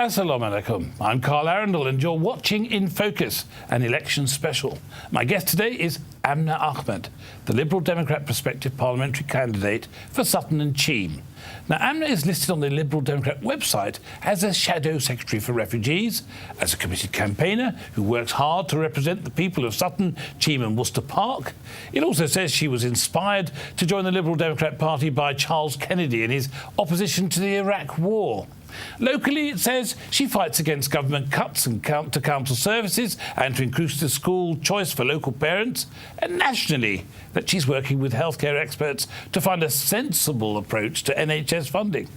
Assalamu alaikum. I'm Carl Arrindell and you're watching In Focus, an election special. My guest today is Amna Ahmed, the Liberal Democrat prospective parliamentary candidate for Sutton Cheam. Now, Amna is listed on the Liberal Democrat website as a Shadow Secretary for Refugees, as a committed campaigner who works hard to represent the people of Sutton, Cheam and Worcester Park. It also says she was inspired to join the Liberal Democrat Party by Charles Kennedy in his opposition to the Iraq War. Locally, it says she fights against government cuts and to council services and to increase the school choice for local parents. And nationally, that she's working with healthcare experts to find a sensible approach to NHS funding.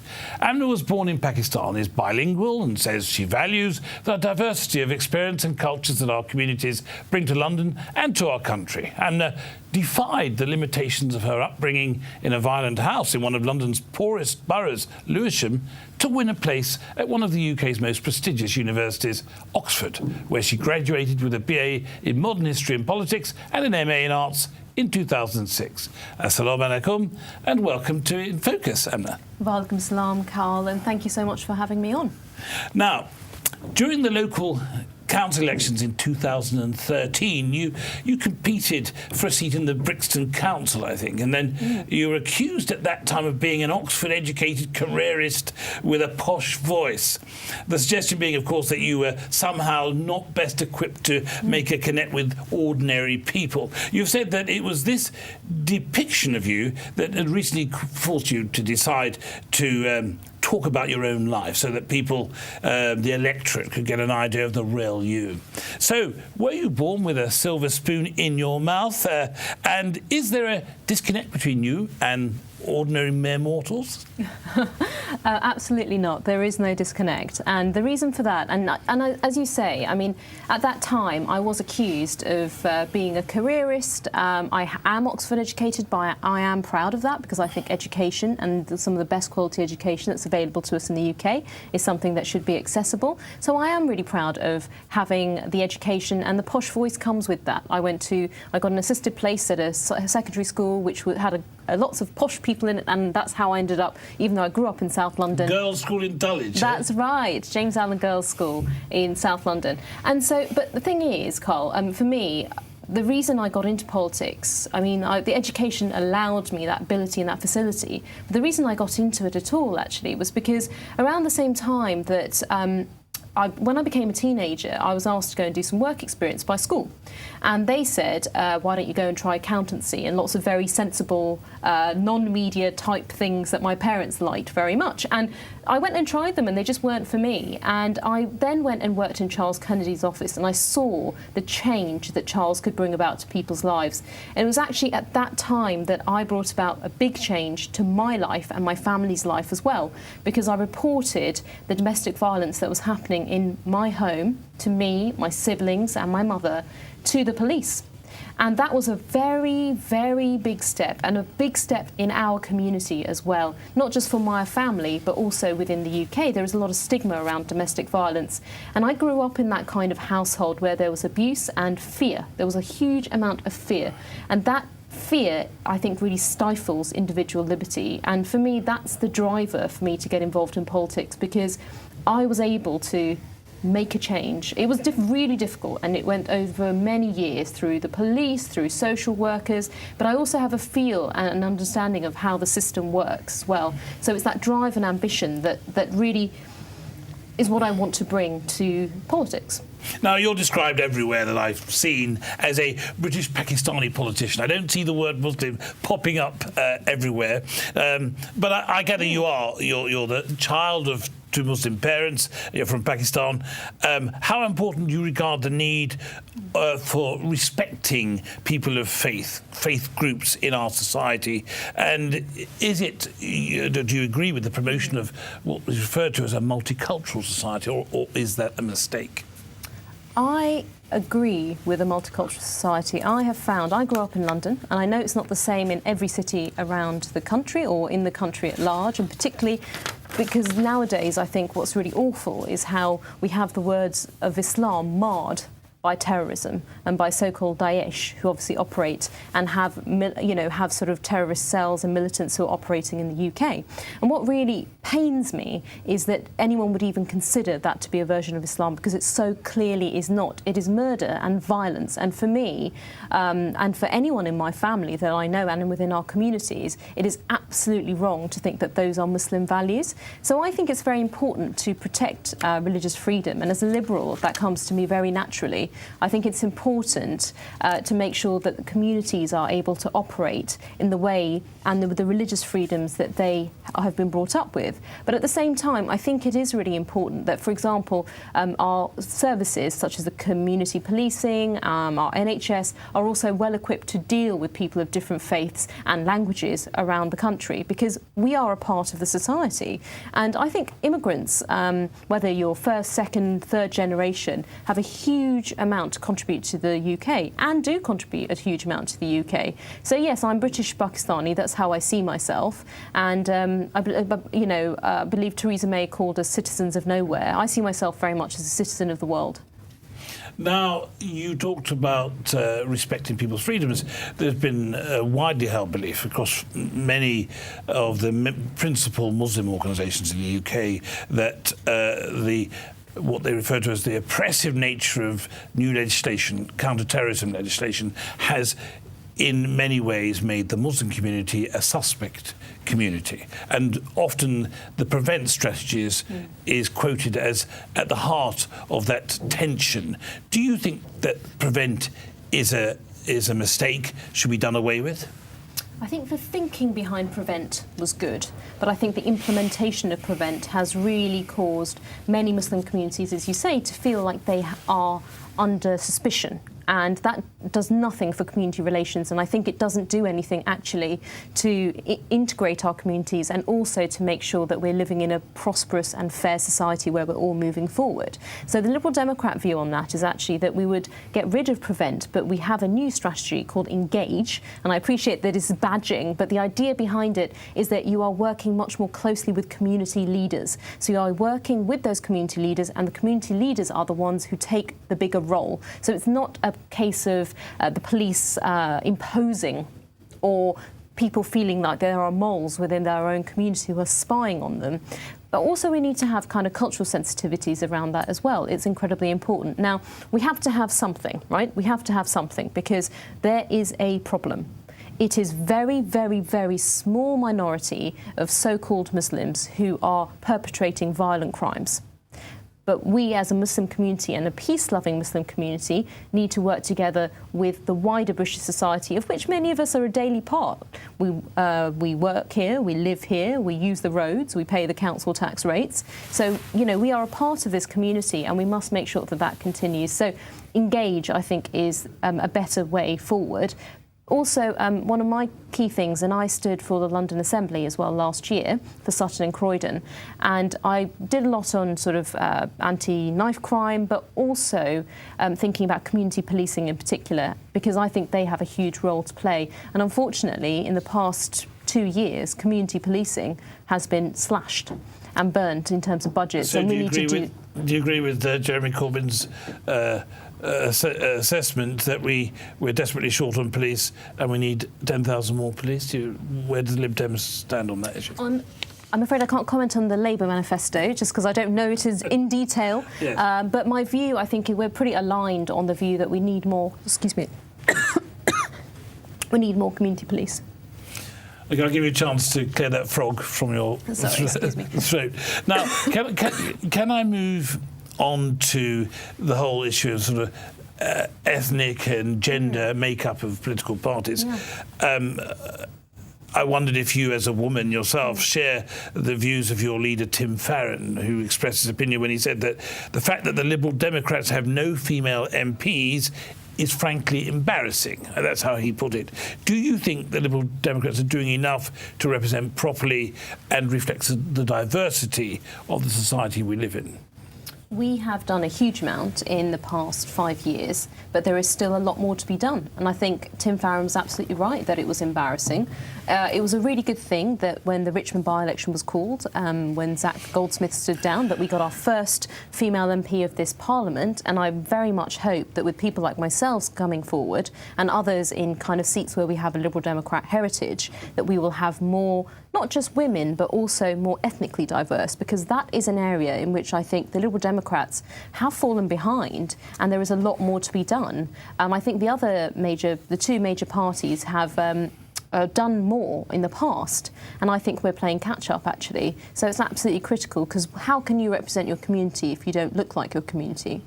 Amna was born in Pakistan, is bilingual and says she values the diversity of experience and cultures that our communities bring to London and to our country. Amna defied the limitations of her upbringing in a violent house in one of London's poorest boroughs, Lewisham, to win a place at one of the UK's most prestigious universities, Oxford, where she graduated with a BA in Modern History and Politics and an MA in Arts in 2006. Assalamu alaikum and welcome to In Focus, Amna. Walaikum salam, Carl, and thank you so much for having me on. Now, during the local council elections in 2013, you competed for a seat in the Brixton Council, I think, and then you were accused at that time of being an Oxford-educated careerist with a posh voice. The suggestion being, of course, that you were somehow not best equipped to make a connect with ordinary people. You've said that it was this depiction of you that had recently forced you to decide to talk about your own life so that people, the electorate, could get an idea of the real you. So, were you born with a silver spoon in your mouth? And is there a disconnect between you and ordinary mere mortals? Absolutely not. There is no disconnect. And the reason for that, and as you say, I mean, at that time I was accused of being a careerist. I am Oxford educated, but I am proud of that because I think education and some of the best quality education that's available to us in the UK is something that should be accessible. So I am really proud of having the education, and the posh voice comes with that. I got an assisted place at a secondary school which had lots of posh people in it, and that's how I ended up, even though I grew up in South London. Girls' school in Dulwich. That's right, James Allen Girls' School in South London. And so, but the thing is, Carl, for me, the reason I got into politics, I mean, the education allowed me that ability and that facility. But the reason I got into it at all, actually, was because around the same time that when I became a teenager, I was asked to go and do some work experience by school. And they said, why don't you go and try accountancy, and lots of very sensible, non-media type things that my parents liked very much. And I went and tried them and they just weren't for me. And I then went and worked in Charles Kennedy's office, and I saw the change that Charles could bring about to people's lives. And it was actually at that time that I brought about a big change to my life and my family's life as well, because I reported the domestic violence that was happening in my home to me, my siblings and my mother, to the police. And that was a very, very big step, and a big step in our community as well. Not just for my family, but also within the UK. There is a lot of stigma around domestic violence. And I grew up in that kind of household where there was abuse and fear. There was a huge amount of fear. And that fear, I think, really stifles individual liberty. And for me, that's the driver for me to get involved in politics, because I was able to make a change. It was really difficult, and it went over many years through the police, through social workers, but I also have a feel and an understanding of how the system works as well. So it's that drive and ambition that really is what I want to bring to politics. Now, you're described everywhere that I've seen as a British Pakistani politician. I don't see the word Muslim popping up everywhere, but I gather you're the child of two Muslim parents. You're from Pakistan. How important do you regard the need for respecting people of faith groups in our society? And do you agree with the promotion of what is referred to as a multicultural society, or is that a mistake? I agree with a multicultural society. I grew up in London, and I know it's not the same in every city around the country or in the country at large, and particularly because nowadays I think what's really awful is how we have the words of Islam marred by terrorism and by so-called Daesh, who obviously operate and have sort of terrorist cells and militants who are operating in the UK. And what really pains me is that anyone would even consider that to be a version of Islam, because it so clearly is not. It is murder and violence. And for me, and for anyone in my family that I know and within our communities, it is absolutely wrong to think that those are Muslim values. So I think it's very important to protect religious freedom. And as a liberal, that comes to me very naturally. I think it's important to make sure that the communities are able to operate in the way and the religious freedoms that they have been brought up with. But at the same time, I think it is really important that, for example, our services such as the community policing, our NHS, are also well equipped to deal with people of different faiths and languages around the country, because we are a part of the society. And I think immigrants, whether you're first, second, third generation, have a huge amount to contribute to the UK and do contribute a huge amount to the UK. So yes, I'm British Pakistani, that's how I see myself. And I believe Theresa May called us citizens of nowhere. I see myself very much as a citizen of the world. Now, you talked about respecting people's freedoms. There's been a widely held belief across many of the principal Muslim organisations in the UK that what they refer to as the oppressive nature of new legislation, counter-terrorism legislation, has in many ways made the Muslim community a suspect community. And often the prevent strategy is quoted as at the heart of that tension. Do you think that prevent is a mistake, should be done away with? I think the thinking behind prevent was good, but I think the implementation of prevent has really caused many Muslim communities, as you say, to feel like they are under suspicion. And that does nothing for community relations, and I think it doesn't do anything actually to integrate our communities and also to make sure that we're living in a prosperous and fair society where we're all moving forward. So the Liberal Democrat view on that is actually that we would get rid of prevent, but we have a new strategy called engage, and I appreciate that it's badging, but the idea behind it is that you are working much more closely with community leaders. So you are working with those community leaders, and the community leaders are the ones who take the bigger role. So it's not a case of the police imposing or people feeling like there are moles within their own community who are spying on them. But also we need to have kind of cultural sensitivities around that as well. It's incredibly important. Now, we have to have something, right? We have to have something because there is a problem. It is very, very, very small minority of so-called Muslims who are perpetrating violent crimes. But we as a Muslim community and a peace-loving Muslim community need to work together with the wider British society, of which many of us are a daily part. We work here, we live here, we use the roads, we pay the council tax rates. So, we are a part of this community and we must make sure that that continues. So engage, I think, is a better way forward. Also, one of my key things, and I stood for the London Assembly as well last year for Sutton and Croydon, and I did a lot on sort of anti-knife crime, but also thinking about community policing in particular, because I think they have a huge role to play. And unfortunately, in the past 2 years, community policing has been slashed and burnt in terms of budgets. So do you agree with Jeremy Corbyn's assessment that we're desperately short on police and we need 10,000 more police? Where does Lib Dems stand on that issue? I'm afraid I can't comment on the Labour manifesto, just because I don't know it is in detail. Yes. But my view, I think we're pretty aligned on the view that we need more, we need more community police. Okay, I'll give you a chance to clear that frog from your throat. Now, can I move on to the whole issue of sort of ethnic and gender makeup of political parties? Yeah. I wondered if you, as a woman yourself, share the views of your leader, Tim Farron, who expressed his opinion when he said that the fact that the Liberal Democrats have no female MPs is frankly embarrassing. That's how he put it. Do you think the Liberal Democrats are doing enough to represent properly and reflect the diversity of the society we live in? We have done a huge amount in the past 5 years, but there is still a lot more to be done. And I think Tim Farron was absolutely right that it was embarrassing. It was a really good thing that when the Richmond by-election was called, when Zach Goldsmith stood down, that we got our first female MP of this Parliament. And I very much hope that with people like myself coming forward and others in kind of seats where we have a Liberal Democrat heritage, that we will have more, not just women, but also more ethnically diverse, because that is an area in which I think the Liberal Democrats have fallen behind, and there is a lot more to be done. I think the two major parties have done more in the past, and I think we're playing catch-up, actually. So it's absolutely critical, because how can you represent your community if you don't look like your community?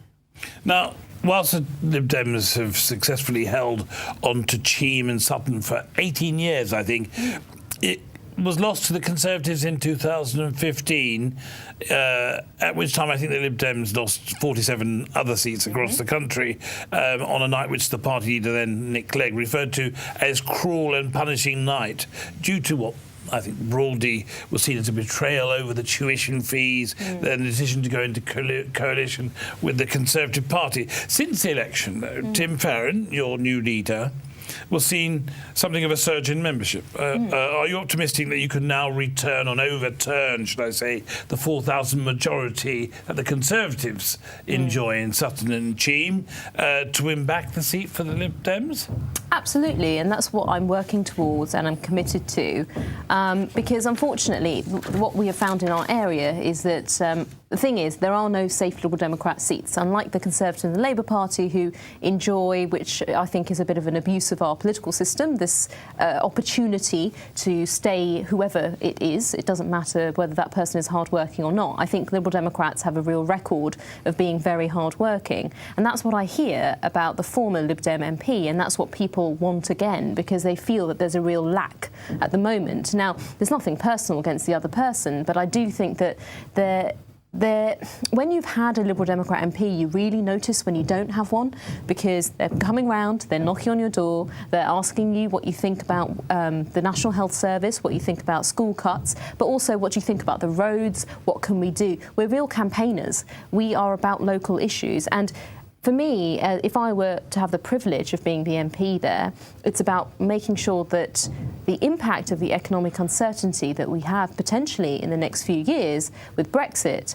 Now, whilst the Lib Dems have successfully held on to Cheam and Sutton for 18 years, I think, it was lost to the Conservatives in 2015, at which time I think the Lib Dems lost 47 other seats across the country on a night which the party leader then, Nick Clegg, referred to as cruel and punishing night, due to what I think broadly was seen as a betrayal over the tuition fees, then the decision to go into coalition with the Conservative Party. Since the election, though, Tim Farron, your new leader, was seen something of a surge in membership. Are you optimistic that you can now overturn, should I say, the 4,000 majority that the Conservatives enjoy in Sutton and Cheam to win back the seat for the Lib Dems? Absolutely, and that's what I'm working towards and I'm committed to. Because unfortunately, what we have found in our area is that the thing is, there are no safe Liberal Democrat seats, unlike the Conservative and the Labour Party, who enjoy, which I think is a bit of an abuse of our political system, this opportunity to stay whoever it is. It doesn't matter whether that person is hardworking or not. I think Liberal Democrats have a real record of being very hardworking. And that's what I hear about the former Lib Dem MP, and that's what people want again, because they feel that there's a real lack at the moment. Now, there's nothing personal against the other person, but I do think that when you've had a Liberal Democrat MP, you really notice when you don't have one, because they're coming round, they're knocking on your door, they're asking you what you think about the National Health Service, what you think about school cuts, but also what you think about the roads, what can we do. We're real campaigners. We are about local issues. And for me, if I were to have the privilege of being the MP there, it's about making sure that the impact of the economic uncertainty that we have potentially in the next few years with Brexit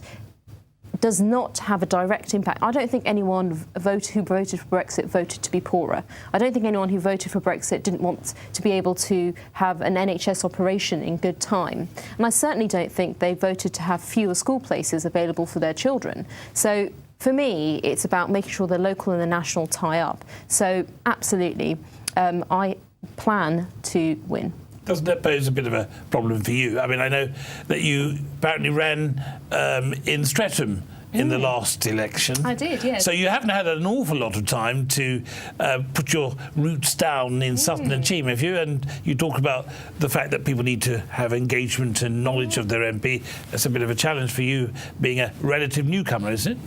does not have a direct impact. I don't think anyone who voted for Brexit voted to be poorer. I don't think anyone who voted for Brexit didn't want to be able to have an NHS operation in good time. And I certainly don't think they voted to have fewer school places available for their children. So for me, it's about making sure the local and the national tie up. So absolutely, I plan to win. Doesn't that pose a bit of a problem for you? I mean, I know that you apparently ran in Streatham in the last election. I did, yes. So you haven't had an awful lot of time to put your roots down in Sutton and Cheam, have you? And you talk about the fact that people need to have engagement and knowledge of their MP. That's a bit of a challenge for you, being a relative newcomer, isn't it?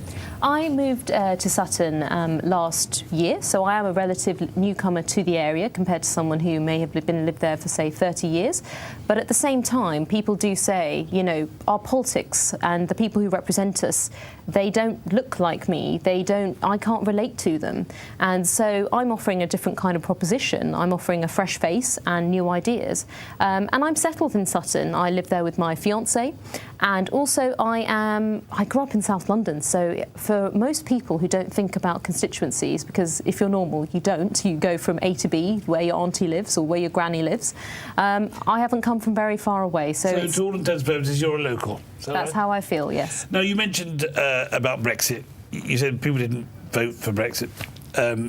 I moved to Sutton last year, so I am a relative newcomer to the area compared to someone who may have lived there for, say, 30 years. But at the same time, people do say, you know, our politics and the people who represent us, they don't look like me. I can't relate to them. And so I'm offering a different kind of proposition. I'm offering a fresh face and new ideas. And I'm settled in Sutton. I live there with my fiancé. And also I grew up in South London. So for most people who don't think about constituencies, because if you're normal, you don't. You go from A to B, where your auntie lives or where your granny lives. I haven't come from very far away. So to all intents and purposes, you're a local. That's how I feel, yes. Now, you mentioned about Brexit. You said people didn't vote for Brexit.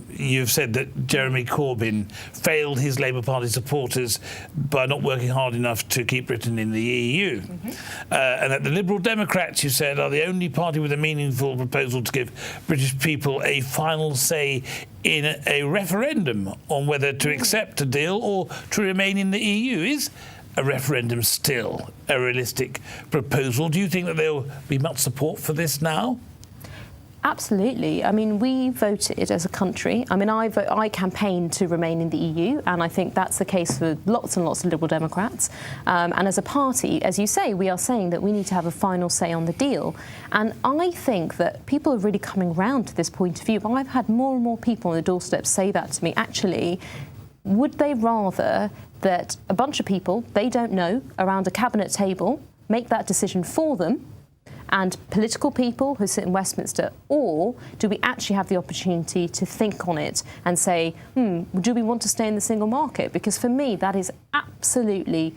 You've said that Jeremy Corbyn failed his Labour Party supporters by not working hard enough to keep Britain in the EU. And that the Liberal Democrats, you said, are the only party with a meaningful proposal to give British people a final say in a referendum on whether to accept a deal or to remain in the EU. Is a referendum still a realistic proposal? Do you think that there will be much support for this now? Absolutely. I mean, we voted as a country. I mean, I campaigned to remain in the EU, and I think that's the case for lots and lots of Liberal Democrats. And as a party, as you say, we are saying that we need to have a final say on the deal. And I think that people are really coming round to this point of view. I've had more and more people on the doorstep say that to me. Actually, would they rather that a bunch of people they don't know around a cabinet table make that decision for them, and political people who sit in Westminster, or do we actually have the opportunity to think on it and say, do we want to stay in the single market? Because for me, that is absolutely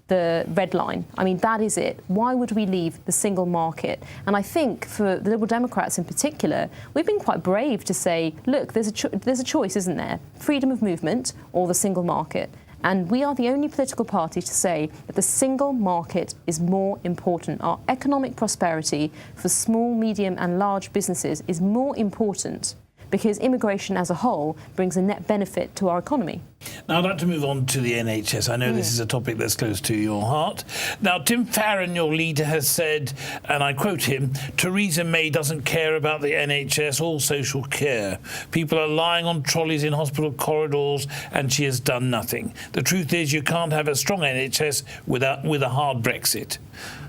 the red line. I mean, that is it. Why would we leave the single market? And I think for the Liberal Democrats in particular, we've been quite brave to say, look, there's a choice, isn't there? Freedom of movement or the single market. And we are the only political party to say that the single market is more important. Our economic prosperity for small, medium and large businesses is more important because immigration as a whole brings a net benefit to our economy. Now, I'd like to move on to the NHS. I know this is a topic that's close to your heart. Now, Tim Farron, your leader, has said, and I quote him, Theresa May doesn't care about the NHS or social care. People are lying on trolleys in hospital corridors and she has done nothing. The truth is you can't have a strong NHS with a hard Brexit.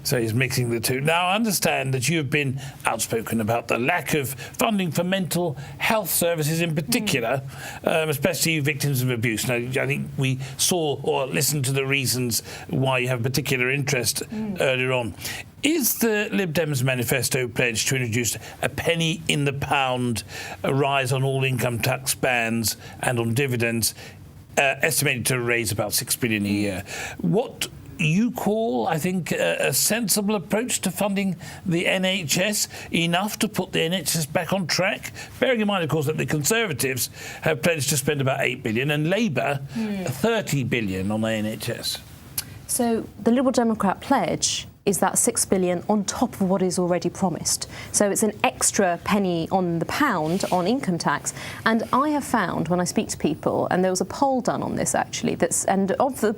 So he's mixing the two. Now, I understand that you have been outspoken about the lack of funding for mental health services in particular, especially victims of abuse. Now, I think we saw or listened to the reasons why you have particular interest earlier on. Is the Lib Dems manifesto pledge to introduce a penny in the pound, a rise on all income tax bands and on dividends, estimated to raise about 6 billion a year? What you call, I think, a sensible approach to funding the NHS, enough to put the NHS back on track? Bearing in mind, of course, that the Conservatives have pledged to spend about 8 billion and Labour 30 billion on the NHS. So the Liberal Democrat pledge is that 6 billion on top of what is already promised. So it's an extra penny on the pound on income tax. And I have found when I speak to people, and there was a poll done on this actually,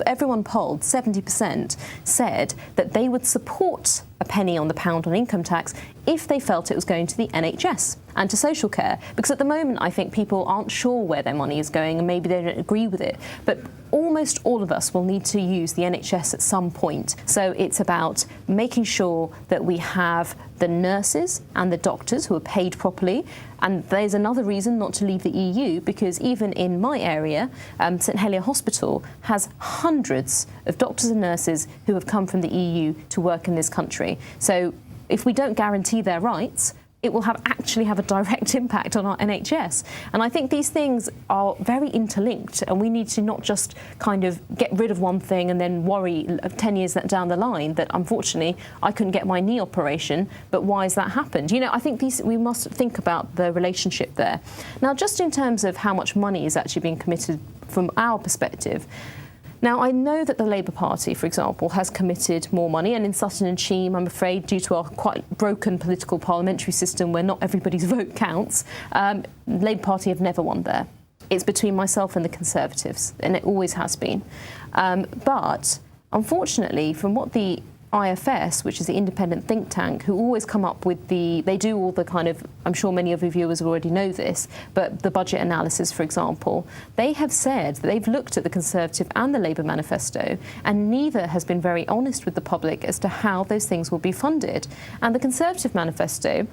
everyone polled, 70% said that they would support a penny on the pound on income tax if they felt it was going to the NHS and to social care. Because at the moment, I think people aren't sure where their money is going and maybe they don't agree with it. But almost all of us will need to use the NHS at some point. So it's about making sure that we have the nurses and the doctors who are paid properly. And there's another reason not to leave the EU, because even in my area, St Helier Hospital has hundreds of doctors and nurses who have come from the EU to work in this country. So if we don't guarantee their rights, it will actually have a direct impact on our NHS. And I think these things are very interlinked, and we need to not just kind of get rid of one thing and then worry 10 years down the line that, unfortunately, I couldn't get my knee operation, but why has that happened? You know, I think we must think about the relationship there. Now, just in terms of how much money is actually being committed from our perspective, now, I know that the Labour Party, for example, has committed more money, and in Sutton Cheam, I'm afraid, due to our quite broken political parliamentary system where not everybody's vote counts, the Labour Party have never won there. It's between myself and the Conservatives, and it always has been. But unfortunately, from what the IFS, which is the independent think tank, who always come up with they do all the kind of, I'm sure many of your viewers already know this, but the budget analysis, for example, they have said that they've looked at the Conservative and the Labour manifesto, and neither has been very honest with the public as to how those things will be funded. And the Conservative manifesto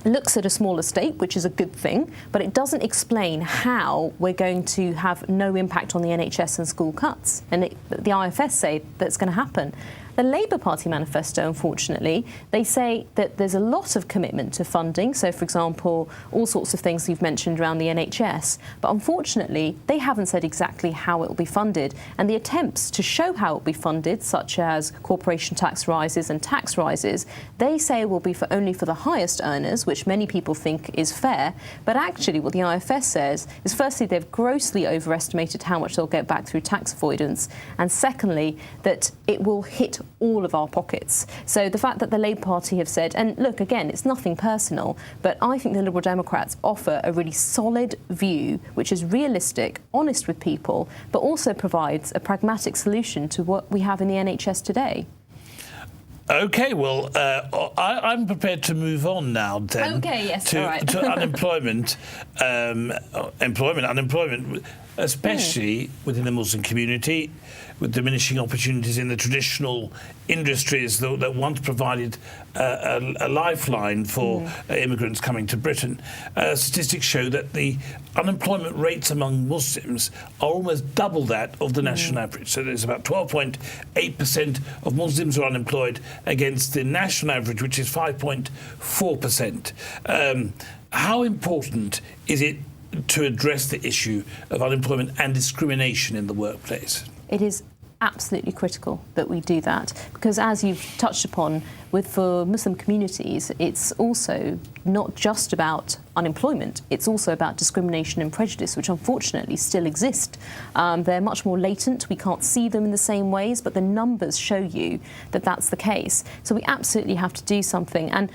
looks at a smaller state, which is a good thing, but it doesn't explain how we're going to have no impact on the NHS and school cuts. And the IFS say that's going to happen. The Labour Party manifesto, unfortunately, they say that there's a lot of commitment to funding. So, for example, all sorts of things you've mentioned around the NHS. But unfortunately, they haven't said exactly how it will be funded. And the attempts to show how it will be funded, such as corporation tax rises and tax rises, they say will be only for the highest earners, which many people think is fair. But actually, what the IFS says is, firstly, they've grossly overestimated how much they'll get back through tax avoidance. And secondly, that it will hit all of our pockets. So the fact that the Labour Party have said, and look, again, it's nothing personal, but I think the Liberal Democrats offer a really solid view, which is realistic, honest with people, but also provides a pragmatic solution to what we have in the NHS today. OK, well, I'm prepared to move on now, then. OK, yes, to, all right. to unemployment, unemployment, especially within the Muslim community, with diminishing opportunities in the traditional industries that once provided a lifeline for immigrants coming to Britain. Statistics show that the unemployment rates among Muslims are almost double that of the national average. So there's about 12.8% of Muslims who are unemployed against the national average, which is 5.4%. How important is it to address the issue of unemployment and discrimination in the workplace? It is absolutely critical that we do that, because as you've touched upon, for Muslim communities, it's also not just about unemployment, it's also about discrimination and prejudice, which unfortunately still exist. They're much more latent, we can't see them in the same ways, but the numbers show you that that's the case. So we absolutely have to do something. And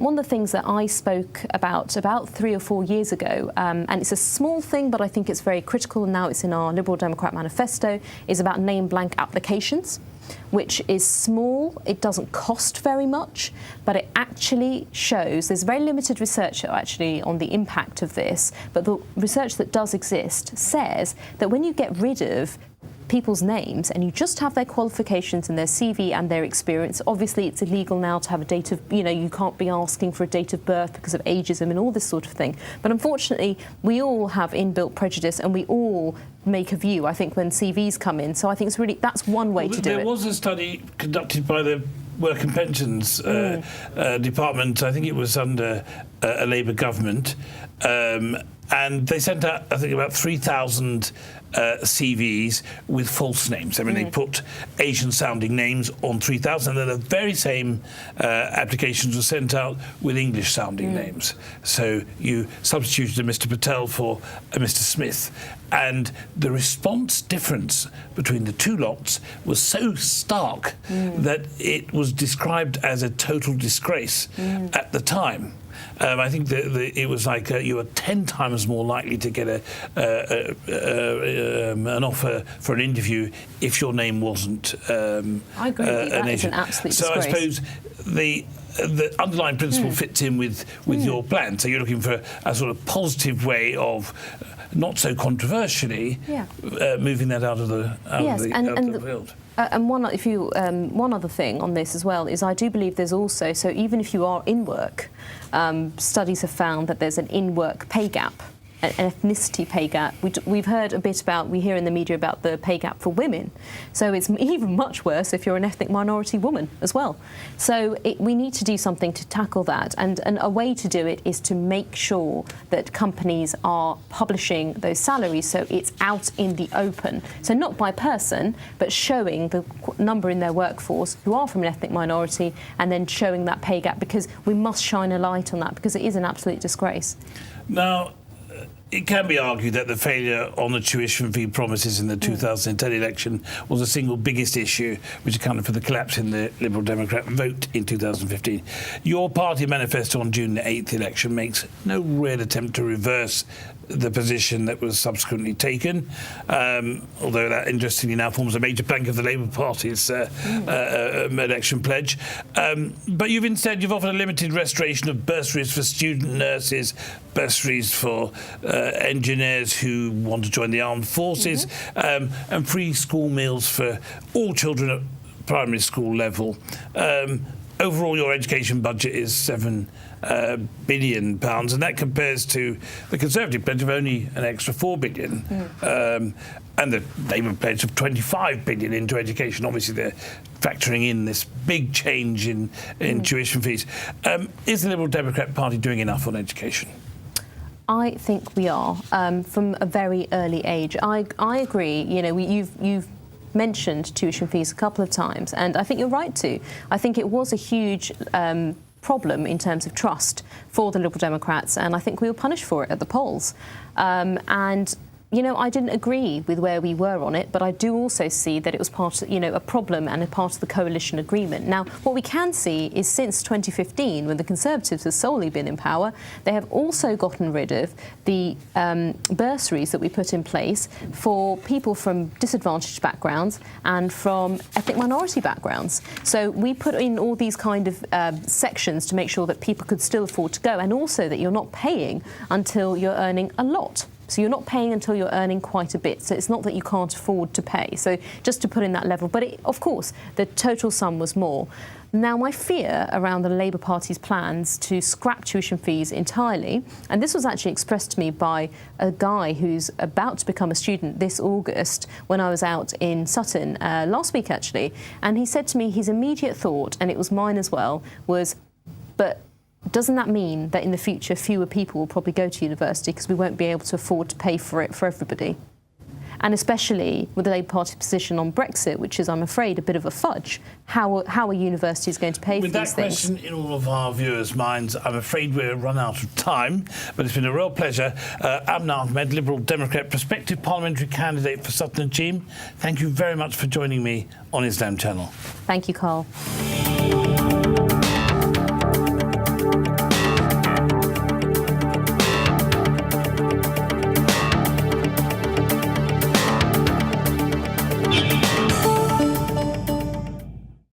one of the things that I spoke about 3 or 4 years ago, and it's a small thing, but I think it's very critical, and now it's in our Liberal Democrat manifesto, is about name blank applications, which is small. It doesn't cost very much, but it actually shows, there's very limited research actually on the impact of this, but the research that does exist says that when you get rid of people's names and you just have their qualifications and their CV and their experience, obviously it's illegal now to have a date of, you can't be asking for a date of birth because of ageism and all this sort of thing. But unfortunately, we all have inbuilt prejudice and we all make a view, I think, when CVs come in. So I think that's one way to do it. There was a study conducted by the Work and Pensions Department, I think it was under a Labour government, and they sent out, I think, about 3,000 CVs with false names. I mean, they put Asian-sounding names on 3,000, and then the very same applications were sent out with English-sounding names. So you substituted a Mr. Patel for a Mr. Smith, and the response difference between the two lots was so stark that it was described as a total disgrace at the time. I think it was like you were 10 times more likely to get an offer for an interview if your name wasn't I agree with you. That is an absolute disgrace. So I suppose the underlying principle fits in with your plan. So you're looking for a sort of positive way of, not so controversially, moving that out of the field. And one other thing on this as well is I do believe there's also, so even if you are in work, studies have found that there's an in-work pay gap, an ethnicity pay gap. We've heard a bit about, we hear in the media about the pay gap for women. So it's even much worse if you're an ethnic minority woman as well. So we need to do something to tackle that. And a way to do it is to make sure that companies are publishing those salaries so it's out in the open. So not by person, but showing the number in their workforce who are from an ethnic minority and then showing that pay gap, because we must shine a light on that because it is an absolute disgrace. Now, it can be argued that the failure on the tuition fee promises in the 2010 election was the single biggest issue which accounted for the collapse in the Liberal Democrat vote in 2015. Your party manifesto on June the 8th election makes no real attempt to reverse the position that was subsequently taken, although that interestingly now forms a major plank of the Labour Party's election pledge. But you've offered a limited restoration of bursaries for student nurses, bursaries for engineers who want to join the armed forces, and free school meals for all children at primary school level. Overall, your education budget is £7 billion, and that compares to the Conservative pledge of only an extra £4 billion, and the Labour pledge of £25 billion into education. Obviously, they're factoring in this big change in tuition fees. Is the Liberal Democrat Party doing enough on education? I think we are, from a very early age. I agree. You've mentioned tuition fees a couple of times, and I think you're right to. I think it was a huge problem in terms of trust for the Liberal Democrats, and I think we were punished for it at the polls. And you know, I didn't agree with where we were on it, but I do also see that it was part of, you know, a problem and a part of the coalition agreement. Now, what we can see is since 2015, when the Conservatives have solely been in power, they have also gotten rid of the bursaries that we put in place for people from disadvantaged backgrounds and from ethnic minority backgrounds. So we put in all these kind of sections to make sure that people could still afford to go, and also that you're not paying until you're earning a lot. So you're not paying until you're earning quite a bit. So it's not that you can't afford to pay. So just to put in that level. But of course, the total sum was more. Now, my fear around the Labour Party's plans to scrap tuition fees entirely, and this was actually expressed to me by a guy who's about to become a student this August when I was out in Sutton last week, actually. And he said to me his immediate thought, and it was mine as well, was, but doesn't that mean that in the future fewer people will probably go to university because we won't be able to afford to pay for it for everybody? And especially with the Labour Party position on Brexit, which is, I'm afraid, a bit of a fudge, how are universities going to pay for these things? With that question in all of our viewers' minds, I'm afraid we're run out of time, but it's been a real pleasure. Amna Ahmed, Liberal Democrat, prospective parliamentary candidate for Sutton Cheam, thank you very much for joining me on Islam Channel. Thank you, Carl.